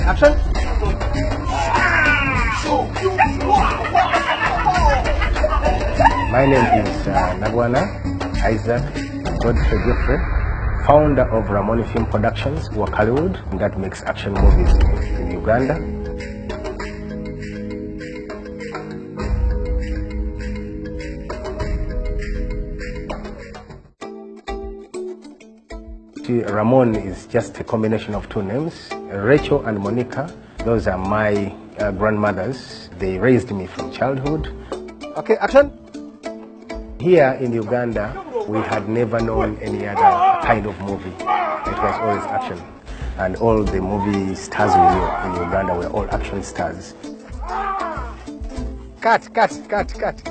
action. My name is Nabwana Isaac Godfrey Geoffrey, founder of Ramoni Film Productions, WAKALIWOOD, that makes action movies in Uganda. Ramon is just a combination of two names. Rachel and Monica, those are my grandmothers. They raised me from childhood. Okay, action! Here in Uganda, we had never known any other kind of movie. It was always action. And all the movie stars we knew in Uganda were all action stars. Cut, cut, cut, cut.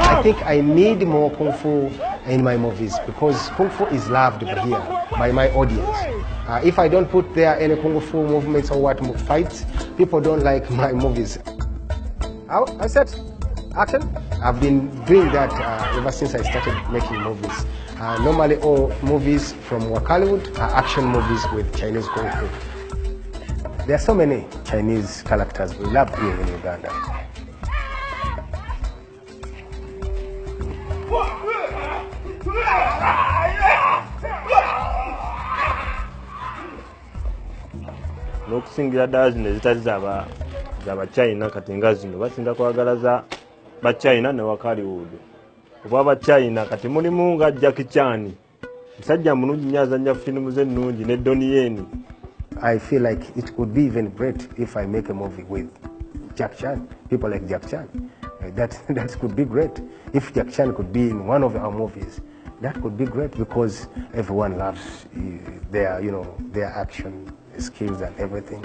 I think I need more Kung Fu in my movies because Kung Fu is loved here by my audience. If I don't put there any Kung Fu movements or what fights, people don't like my movies. I said, action. I've been doing that ever since I started making movies. Normally all movies from WAKALIWOOD are action movies with Chinese Kung Fu. There are so many Chinese characters we love here in Uganda. N'okusingira ddala zino ezitali z'aba China kati nga zino basinga kwagala za ba China ne WAKALIWOOD. Kuba aba China kati mulimu nga Jackie Chan. Musajja mulungi nnyo azannya firimu ze ennungi ne Donnie Yen. I feel like it could be even great if I make a movie with Jack Chan, people like Jack Chan. That could be great. If Jack Chan could be in one of our movies, that could be great because everyone loves their action skills and everything.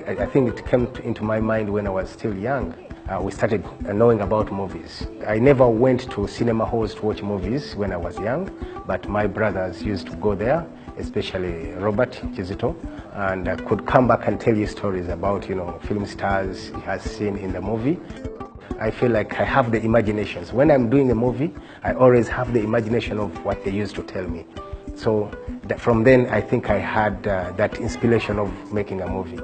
I think it came into my mind when I was still young. We started knowing about movies. I never went to cinema halls to watch movies when I was young, but my brothers used to go there, especially Robert Kizito, and could come back and tell you stories about, film stars he has seen in the movie. I feel like I have the imaginations. When I'm doing a movie, I always have the imagination of what they used to tell me. So from then, I think I had that inspiration of making a movie.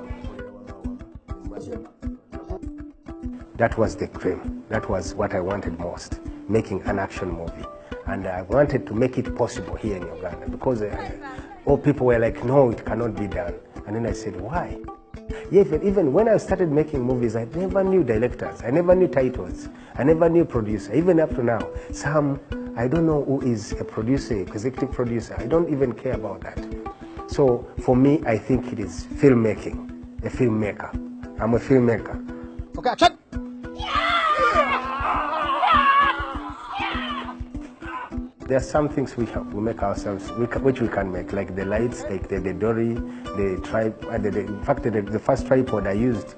That was the dream. That was what I wanted most, making an action movie. And I wanted to make it possible here in Uganda because all people were like, no, it cannot be done. And then I said, why? Yeah, even when I started making movies, I never knew directors. I never knew titles. I never knew producer. Even up to now, I don't know who is a producer, executive producer. I don't even care about that. So for me, I think it is filmmaking, a filmmaker. I'm a filmmaker. Okay, action! There are some things we make ourselves, which we can make, like the lights, like the dory, the tripod. In fact, the first tripod I used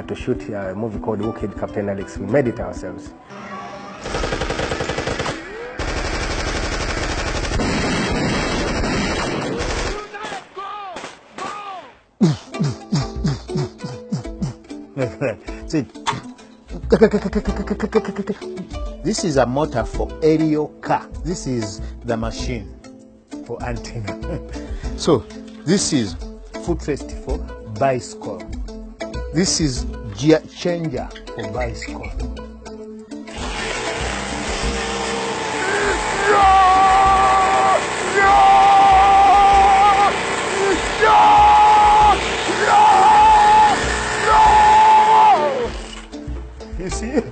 to shoot a movie called Wicked Captain Alex, we made it ourselves. See, this is a motor for aerial car. This is the machine for antenna. So this is footrest for bicycle. This is gear changer for bicycle. You see?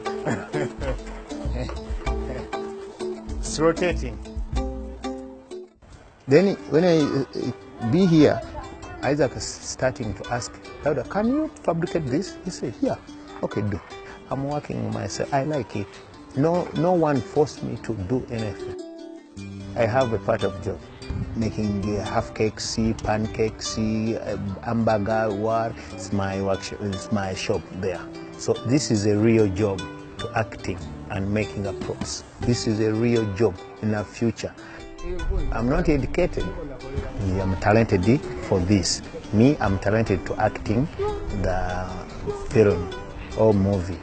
It's rotating. Then when I be here, Isaac is starting to ask, Lauda, can you fabricate this? He said, yeah. Okay, do. I'm working myself. I like it. No one forced me to do anything. I have a part of job. Making half cakes, pancakes, hamburger, it's my workshop, it's my shop there. So this is a real job to acting and making a pros. This is a real job in the future. I'm not educated. I'm talented for this. Me, I'm talented to acting the film or movie.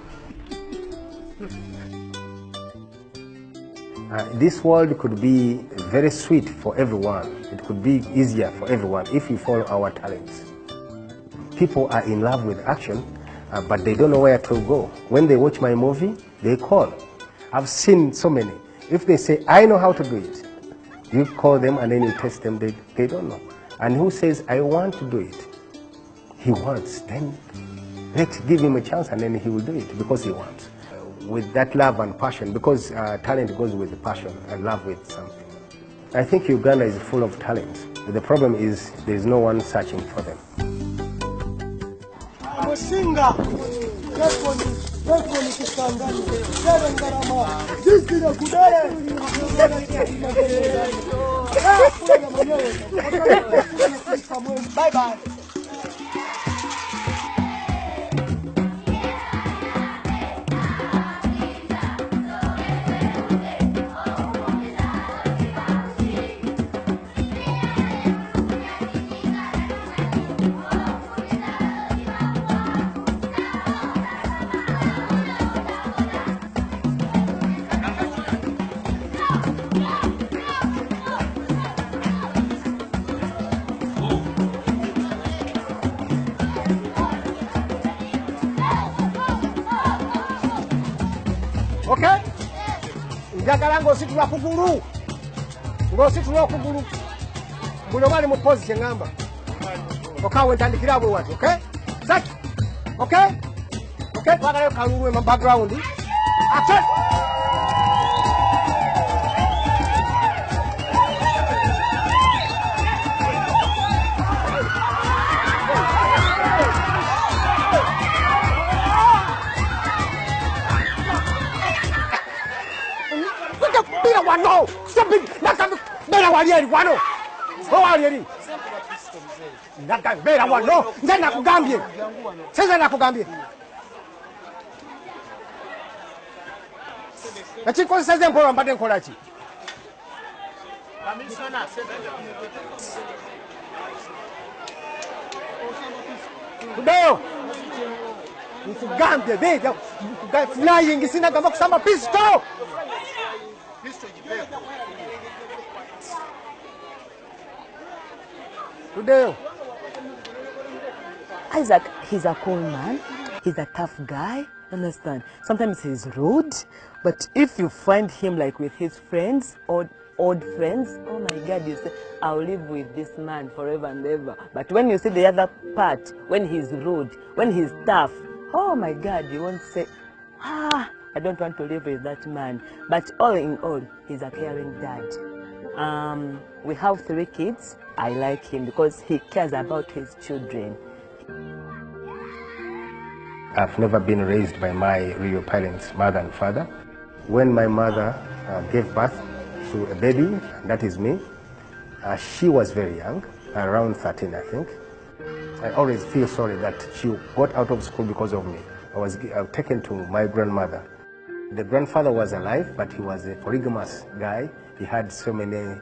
This world could be very sweet for everyone. It could be easier for everyone if we follow our talents. People are in love with action, but they don't know where to go. When they watch my movie, they call. I've seen so many. If they say, I know how to do it, you call them and then you test them, they don't know. And who says, I want to do it? He wants, then let's give him a chance and then he will do it because he wants. With that love and passion, because talent goes with passion and love with something. I think Uganda is full of talent. The problem is there is no one searching for them. Bye-bye. Okay? Njagala ng'ositula kugulu. Ng'ositula okugulu. Buno mali mu pose kye ngamba. Okawe ntandikira bwe wati, okay? Zaki. Okay? Okay, twagalayo kalulu mu background. Action! Bira wano, stop it. Nakam bira walieri wano. Ho walieri. Nakam bira wano. Nze nakugambye. Sasa nakugambye. Achiko sasa mpora mbade nkola ki? Commissioner. Kudo. Nikugambye beja flying sina gamba kusamba pistol. Today. Isaac, he's a cool man. He's a tough guy. Understand? Sometimes he's rude, but if you find him like with his friends, old friends, oh my God, you say, I'll live with this man forever and ever. But when you see the other part, when he's rude, when he's tough, oh my God, you won't say, I don't want to live with that man. But all in all, he's a caring dad. We have 3 kids. I like him because he cares about his children. I've never been raised by my real parents, mother and father. When my mother gave birth to a baby, that is me, she was very young, around 13, I think. I always feel sorry that she got out of school because of me. I was taken to my grandmother. The grandfather was alive, but he was a polygamous guy. He had so many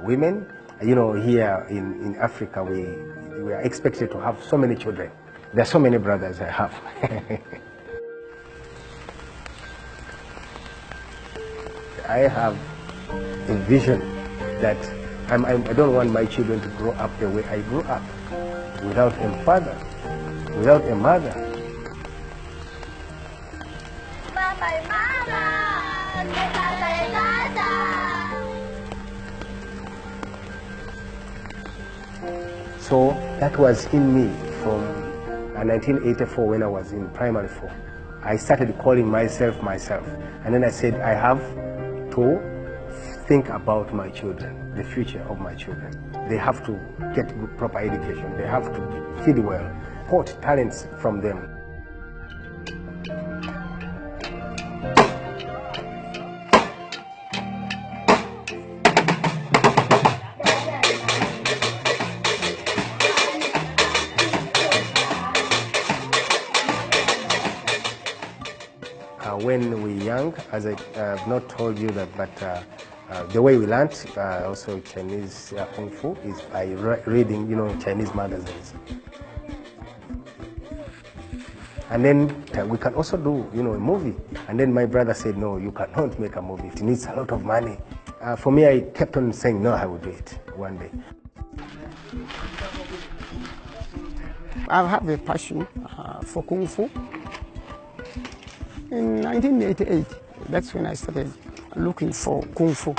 women. You know, here in Africa, we are expected to have so many children. There are so many brothers I have. I have a vision that I don't want my children to grow up the way I grew up, without a father, without a mother. So that was in me from 1984 when I was in primary 4. I started calling myself. And then I said, I have to think about my children, the future of my children. They have to get proper education. They have to feed well, port talents from them. when we were young, as I have not told you that, but the way we learned also Chinese Kung Fu is by reading, Chinese magazines. And then we can also do, a movie. And then my brother said, no, you cannot make a movie. It needs a lot of money. For me, I kept on saying, no, I will do it one day. I have a passion for Kung Fu. In 1988, that's when I started looking for Kung Fu.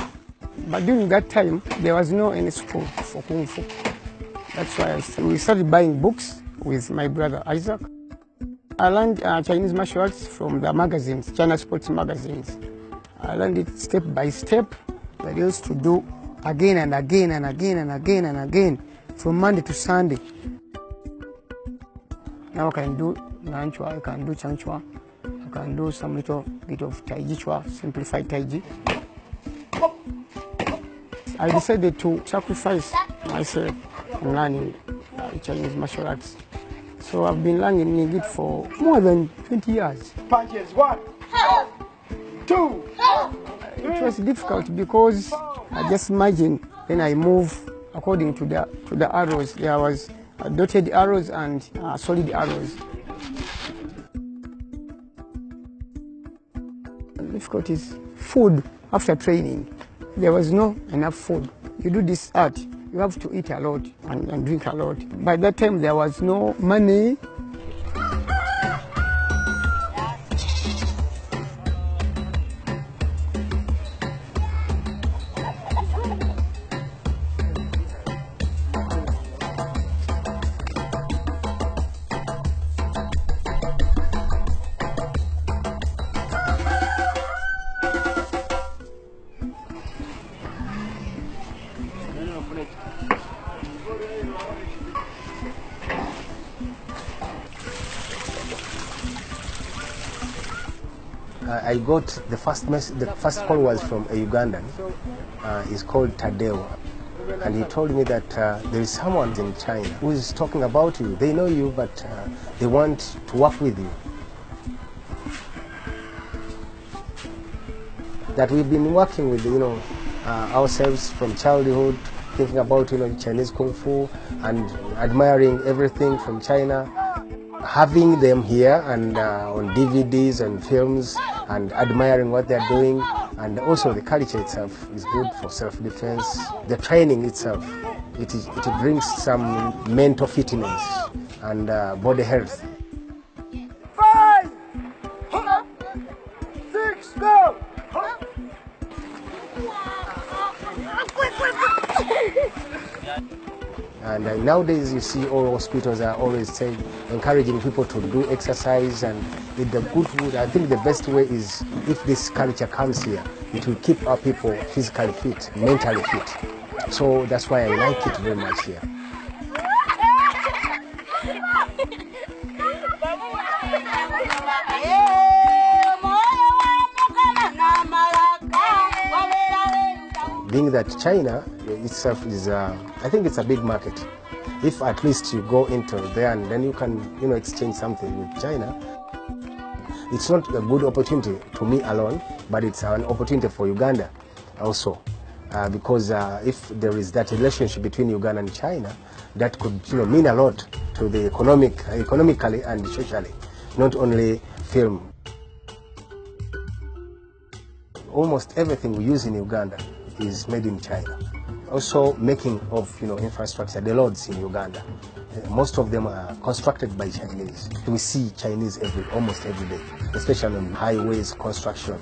But during that time, there was no any school for Kung Fu. That's why we started buying books with my brother Isaac. I learned Chinese martial arts from the magazines, China sports magazines. I learned it step by step. I used to do again and again and again and again and again from Monday to Sunday. Now I can do Nanchua, I can do Changchua, I can do some little bit of Taiji Chua, simplified Taiji. I decided to sacrifice myself in learning Chinese martial arts. So I've been learning it for more than 20 years. Punches, 1, 2, It was difficult because I just imagine when I move according to the arrows. There was dotted arrows and solid arrows. The difficulty is food after training. There was no enough food. You do this art, you have to eat a lot and drink a lot. By that time, there was no money. I got the first call was from a Ugandan. He's called Tadeo, and he told me that there is someone in China who is talking about you. They know you, but they want to work with you. That we've been working with, ourselves from childhood, thinking about, Chinese Kung Fu and admiring everything from China. Having them here and on DVDs and films and admiring what they're doing, and also the culture itself is good for self-defense. The training itself, it brings some mental fitness and body health. 5, 6, go! And nowadays you see all hospitals are always saying, encouraging people to do exercise and eat the good food. I think the best way is if this culture comes here, it will keep our people physically fit, mentally fit. So that's why I like it very much here. Being that China itself is, I think it's a big market. If at least you go into there and then you can, exchange something with China, it's not a good opportunity to me alone, but it's an opportunity for Uganda also, because if there is that relationship between Uganda and China, that could, mean a lot to the economically and socially, not only film. Almost everything we use in Uganda is made in China. Also making of infrastructure, the roads in Uganda. Most of them are constructed by Chinese. We see Chinese almost every day, especially on highways, construction.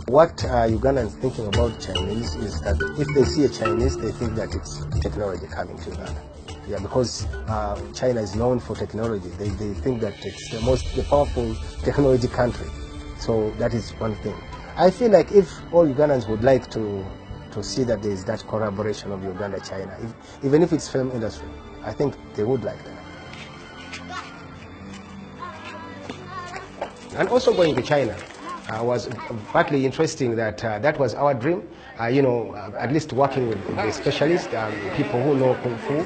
What Ugandans thinking about Chinese is that if they see a Chinese, they think that it's technology coming to Uganda. Yeah, because China is known for technology. They think that it's the powerful technology country. So that is one thing. I feel like if all Ugandans would like to see that there is that collaboration of Uganda-China, even if it's film industry, I think they would like that. And also going to China was partly interesting that that was our dream, at least working with the specialists, people who know Kung Fu.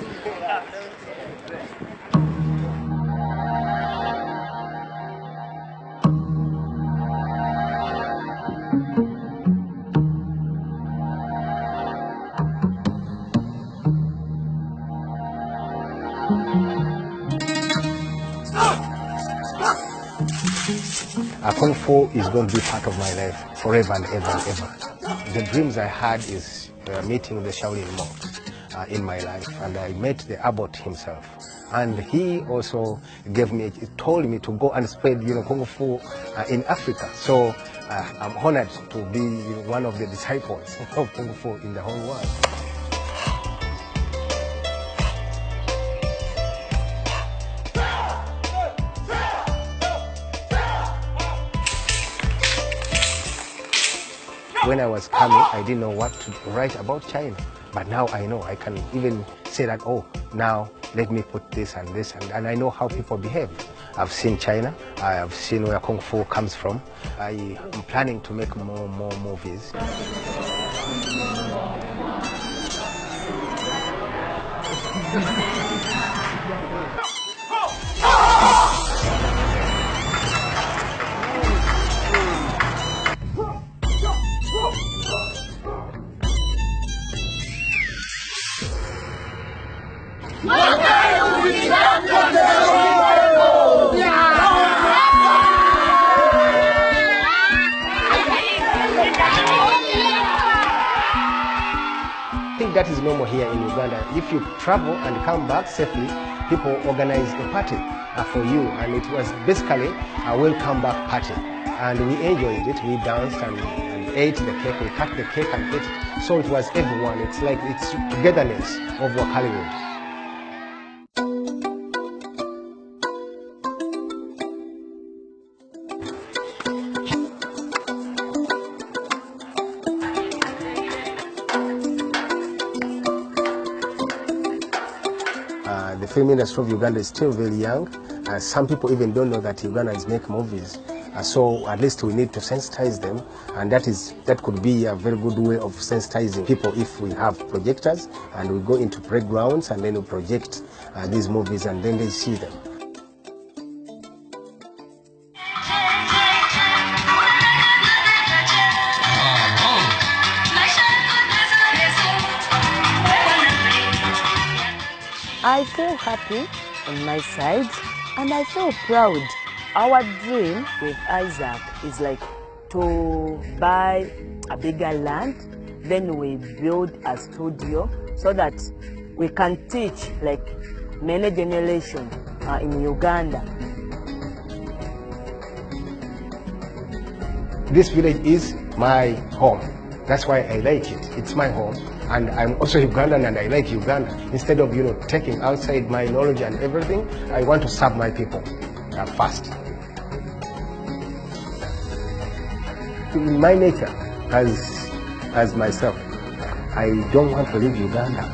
Kung Fu is going to be part of my life forever and ever and ever. The dreams I had is meeting the Shaolin monks in my life, and I met the abbot himself. And he also told me to go and spread, Kung Fu in Africa. So I'm honored to be one of the disciples of Kung Fu in the whole world. When I was coming, I didn't know what to write about China. But now I know. I can even say that, oh, now let me put this and this, and I know how people behave. I've seen China. I have seen where Kung Fu comes from. I am planning to make more movies. I think that is normal here in Uganda. If you travel and come back safely, people organize a party for you, and it was basically a welcome back party. And we enjoyed it. We danced and ate the cake. We cut the cake and ate it. So it was everyone. It's like it's togetherness of WAKALIWOOD. The film industry of Uganda is still very young. Some people even don't know that Ugandans make movies. So at least we need to sensitize them, and that could be a very good way of sensitizing people if we have projectors and we go into playgrounds and then we project these movies and then they see them. I feel happy on my side, and I feel proud. Our dream with Isaac is like to buy a bigger land, then we build a studio so that we can teach like many generations in Uganda. This village is my home. That's why I like it. It's my home. And I'm also Ugandan and I like Uganda. Instead of, taking outside my knowledge and everything, I want to serve my people first. In my nature, as myself, I don't want to leave Uganda.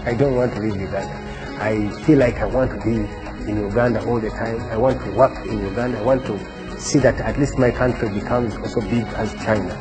I don't want to leave Uganda. I feel like I want to be in Uganda all the time. I want to work in Uganda. I want to see that at least my country becomes also big as China.